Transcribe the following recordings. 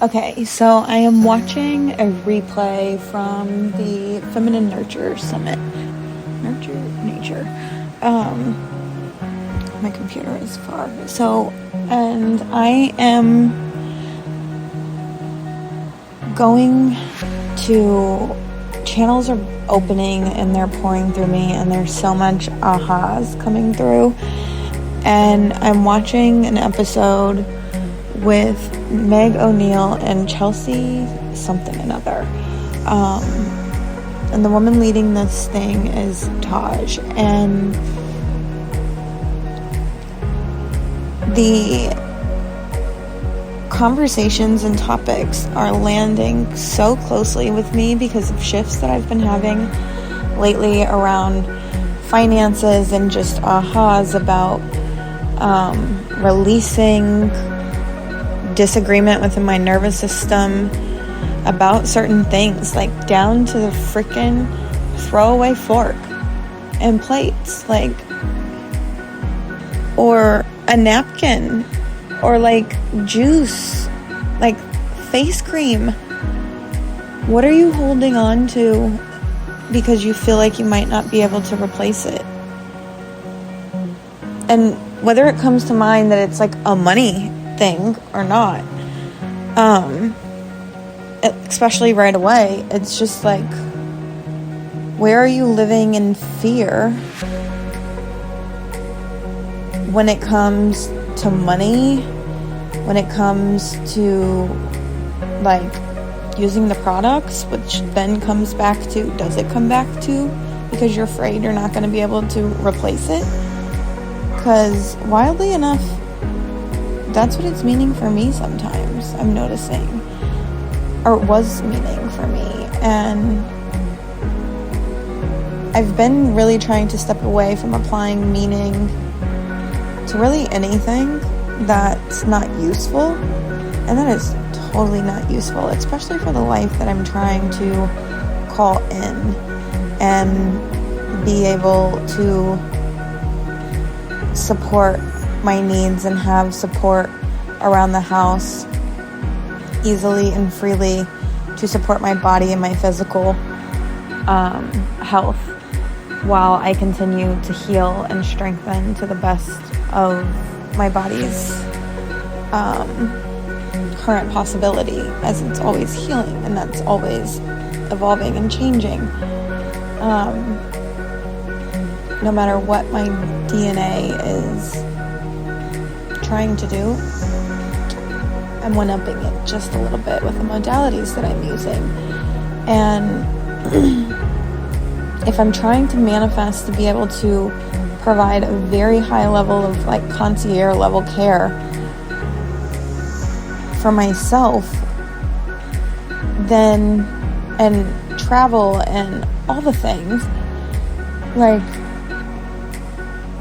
Okay, so I am watching a replay from the Feminine Nurture Summit. Nurture Nature. My computer is far. And I am going to, channels are opening and they're pouring through me, and there's so much ahas coming through. And I'm watching an episode with Meg O'Neill and Chelsea something another. And the woman leading this thing is Taj. And the conversations and topics are landing so closely with me because of shifts that I've been having lately around finances and just ahas about releasing disagreement within my nervous system about certain things, like down to the freaking throwaway fork and plates, like, or a napkin, or like juice, like face cream. What are you holding on to because you feel like you might not be able to replace it? And whether it comes to mind that it's like a money thing or not, especially right away, it's just like, where are you living in fear when it comes to money, when it comes to like using the products, which then comes back to, does it come back to because you're afraid you're not going to be able to replace it? Because wildly enough, that's what it's meaning for me sometimes, I'm noticing, or it was meaning for me. And I've been really trying to step away from applying meaning to really anything that's not useful, and that is totally not useful, especially for the life that I'm trying to call in and be able to support my needs and have support around the house easily and freely to support my body and my physical health, while I continue to heal and strengthen to the best of my body's current possibility, as it's always healing and that's always evolving and changing. No matter what my DNA is trying to do, I'm one-upping it just a little bit with the modalities that I'm using. And if I'm trying to manifest to be able to provide a very high level of like concierge level care for myself, then, and travel and all the things, like,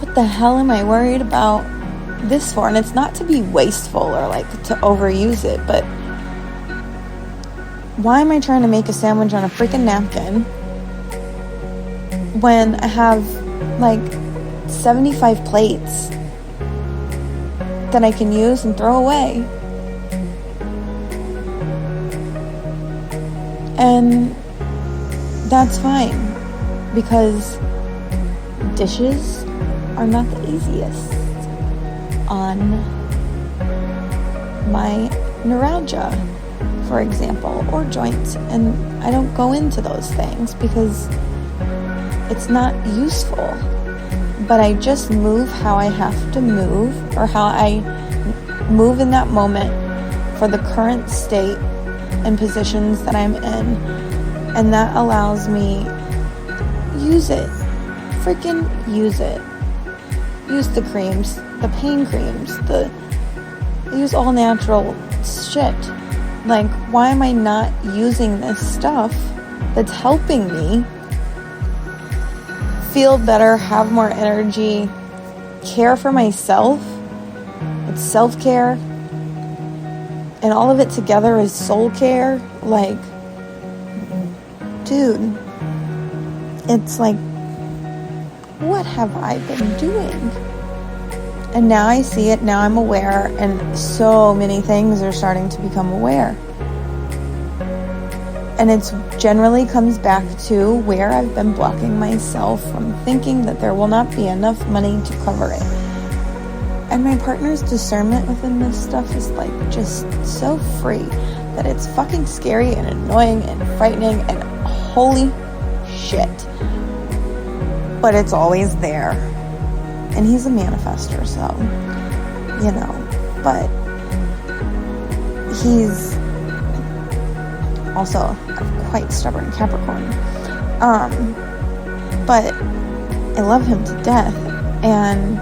what the hell am I worried about this for? And it's not to be wasteful or like to overuse it, but why am I trying to make a sandwich on a freaking napkin when I have like 75 plates that I can use and throw away? And that's fine, because dishes are not the easiest on my neuralgia, for example, or joints. And I don't go into those things because it's not useful. But I just move how I have to move, or how I move in that moment for the current state and positions that I'm in. And that allows me, use it. Freaking use it. Use the creams, the pain creams, use all natural shit. Like, why am I not using this stuff that's helping me feel better, have more energy, care for myself? It's self-care, and all of it together is soul care. Like, dude, it's like, what have I been doing? And now I see it, now I'm aware, and so many things are starting to become aware. And it generally comes back to where I've been blocking myself from thinking that there will not be enough money to cover it. And my partner's discernment within this stuff is like just so free that it's fucking scary and annoying and frightening and holy shit. But it's always there. And he's a manifester, so, you know, but he's also a quite stubborn Capricorn. But I love him to death, and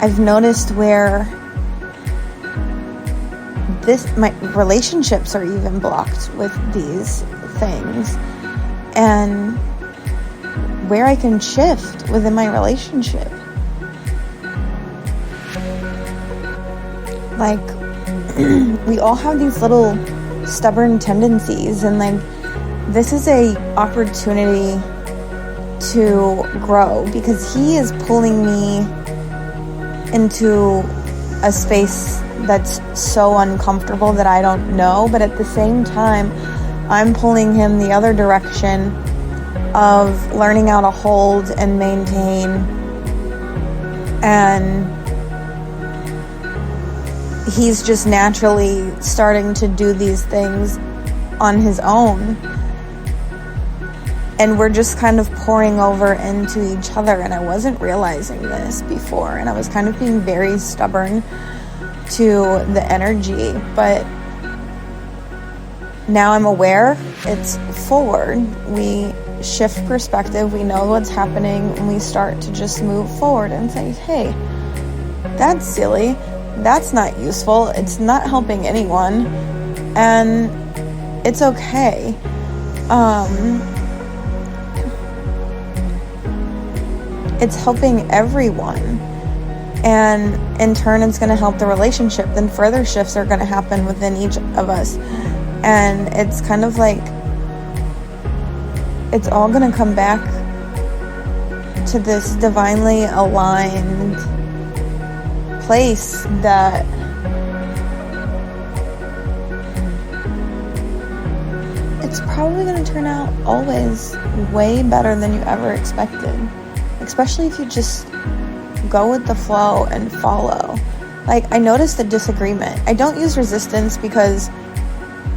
I've noticed where my relationships are even blocked with these things, and where I can shift within my relationship. Like, we all have these little stubborn tendencies, and like, this is a opportunity to grow, because he is pulling me into a space that's so uncomfortable that I don't know, but at the same time, I'm pulling him the other direction of learning how to hold and maintain, and he's just naturally starting to do these things on his own, and we're just kind of pouring over into each other. And I wasn't realizing this before, and I was kind of being very stubborn to the energy, but now I'm aware. It's forward. We shift perspective, we know what's happening, and we start to just move forward and say, hey, that's silly, that's not useful, it's not helping anyone, and it's okay. It's helping everyone, and in turn it's going to help the relationship. Then further shifts are going to happen within each of us, and it's kind of like it's all going to come back to this divinely aligned place that it's probably going to turn out always way better than you ever expected, especially if you just go with the flow and follow. Like, I noticed the disagreement. I don't use resistance because,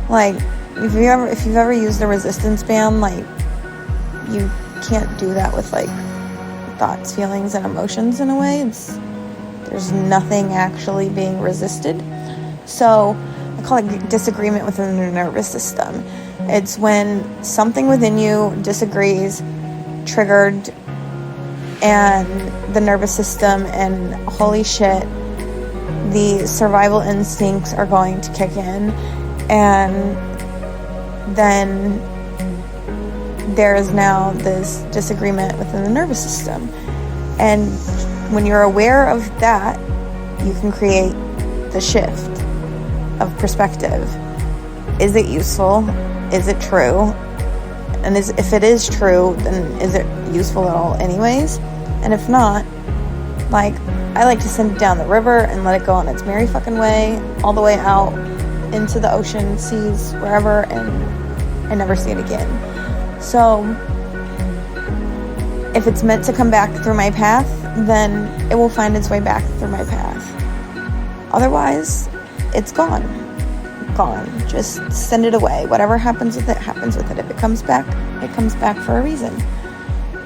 like, if you've ever used a resistance band, like, you can't do that with, like, thoughts, feelings, and emotions in a way. There's nothing actually being resisted. So I call it disagreement within the nervous system. It's when something within you disagrees, triggered, and the nervous system, and holy shit, the survival instincts are going to kick in, and then there is now this disagreement within the nervous system. And when you're aware of that, you can create the shift of perspective. Is it useful? Is it true? And if it is true, then is it useful at all anyways? And if not, like, I like to send it down the river and let it go on its merry fucking way, all the way out into the ocean, seas, wherever, and I never see it again. So if it's meant to come back through my path, then it will find its way back through my path. Otherwise, it's gone. Just send it away. Whatever happens with it, happens with it. If it comes back for a reason.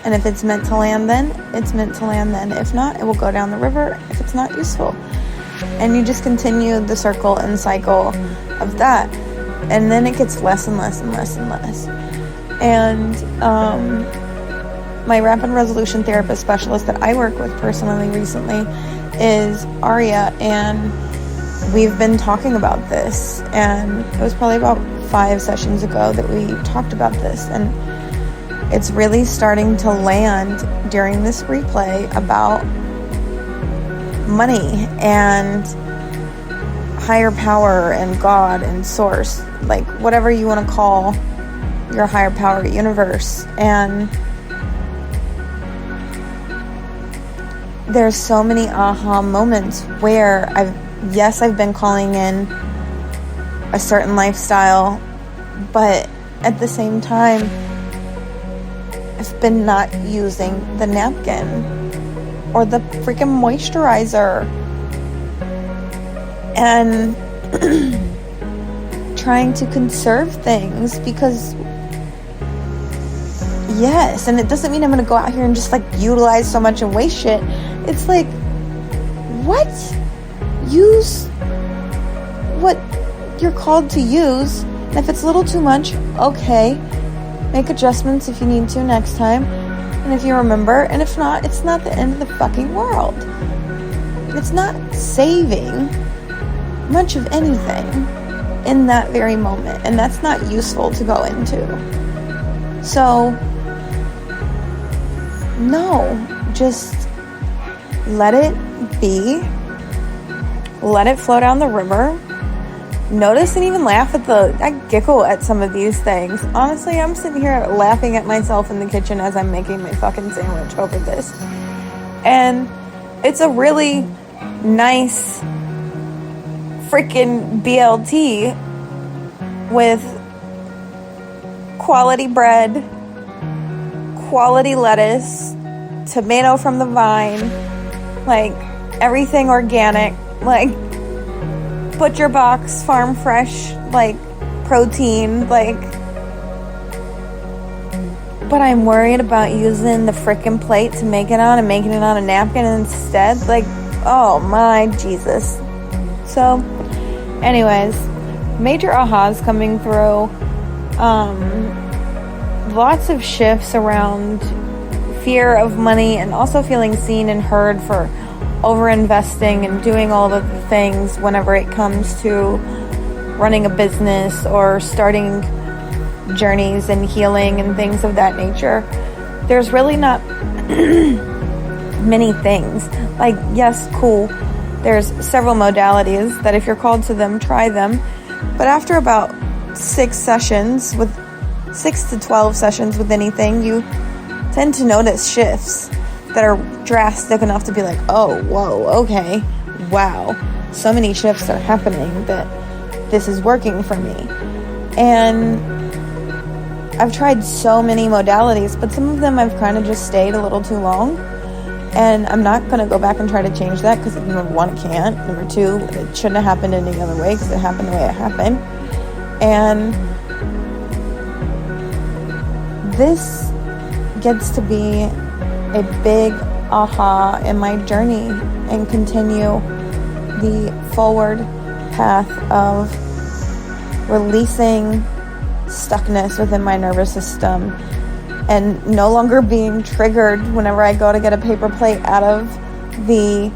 And if it's meant to land then, it's meant to land then. If not, it will go down the river if it's not useful. And you just continue the circle and cycle of that. And then it gets less and less and less and less. And my rapid resolution therapist specialist that I work with personally recently is Aria, and we've been talking about this, and it was probably about 5 sessions ago that we talked about this, and it's really starting to land during this replay about money and higher power and God and source, like whatever you want to call your higher power, universe. And there's so many aha moments where I've been calling in a certain lifestyle, but at the same time, I've been not using the napkin or the freaking moisturizer and trying to conserve things because yes, and it doesn't mean I'm going to go out here and just like utilize so much and waste shit. It's like, what? Use what you're called to use. And if it's a little too much, okay. Make adjustments if you need to next time. And if you remember, and if not, it's not the end of the fucking world. It's not saving much of anything in that very moment. And that's not useful to go into. So, no, just let it be. Let it flow down the river. Notice and even laugh I giggle at some of these things. Honestly, I'm sitting here laughing at myself in the kitchen as I'm making my fucking sandwich over this. And it's a really nice freaking BLT with quality bread, quality lettuce, tomato from the vine, like everything organic, like butcher box, farm fresh, like protein, like. But I'm worried about using the frickin' plate to make it on and making it on a napkin instead. Like, oh my Jesus. So, anyways, major ahas coming through. Lots of shifts around fear of money and also feeling seen and heard for over-investing and doing all of the things whenever it comes to running a business or starting journeys and healing and things of that nature. There's really not many things. Like, yes, cool. There's several modalities that if you're called to them, try them. But after about 6 to 12 sessions with anything, you tend to notice shifts that are drastic enough to be like, oh, whoa, okay, wow. So many shifts are happening that this is working for me. And I've tried so many modalities, but some of them I've kind of just stayed a little too long. And I'm not going to go back and try to change that because number one, it can't. Number two, it shouldn't have happened any other way because it happened the way it happened. And this gets to be a big aha in my journey and continue the forward path of releasing stuckness within my nervous system and no longer being triggered whenever I go to get a paper plate out of the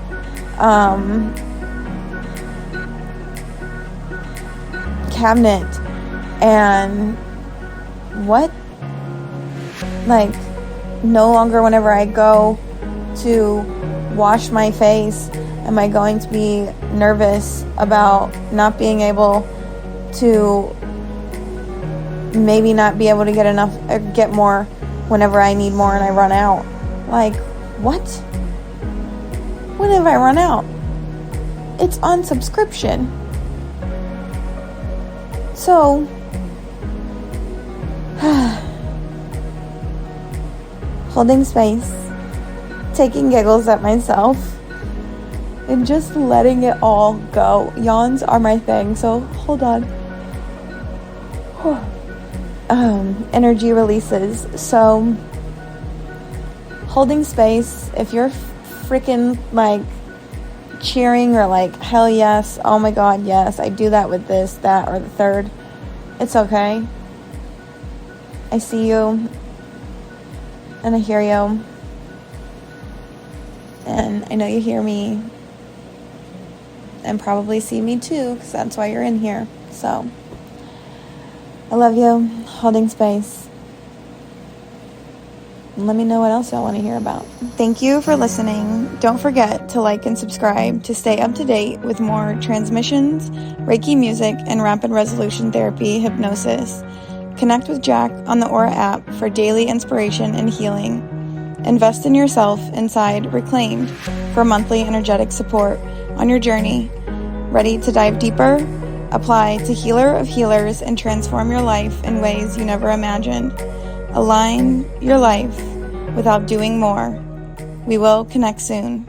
cabinet and no longer whenever I go to wash my face am I going to be nervous about not being able to maybe not be able to get enough or get more whenever I need more and I run out. Like, what? When have I run out? It's on subscription. So holding space, taking giggles at myself, and just letting it all go. Yawns are my thing, so hold on. Energy releases. So holding space, if you're freaking like cheering or like, hell yes, oh my god, yes, I do that with this, that, or the third, it's okay. I see you. And I hear you. And I know you hear me. And probably see me too, because that's why you're in here. So, I love you. Holding space. And let me know what else y'all want to hear about. Thank you for listening. Don't forget to like and subscribe to stay up to date with more transmissions, Reiki music, and rapid resolution therapy hypnosis. Connect with Jack on the Aura app for daily inspiration and healing. Invest in yourself inside Reclaimed for monthly energetic support on your journey. Ready to dive deeper? Apply to Healer of Healers and transform your life in ways you never imagined. Align your life without doing more. We will connect soon.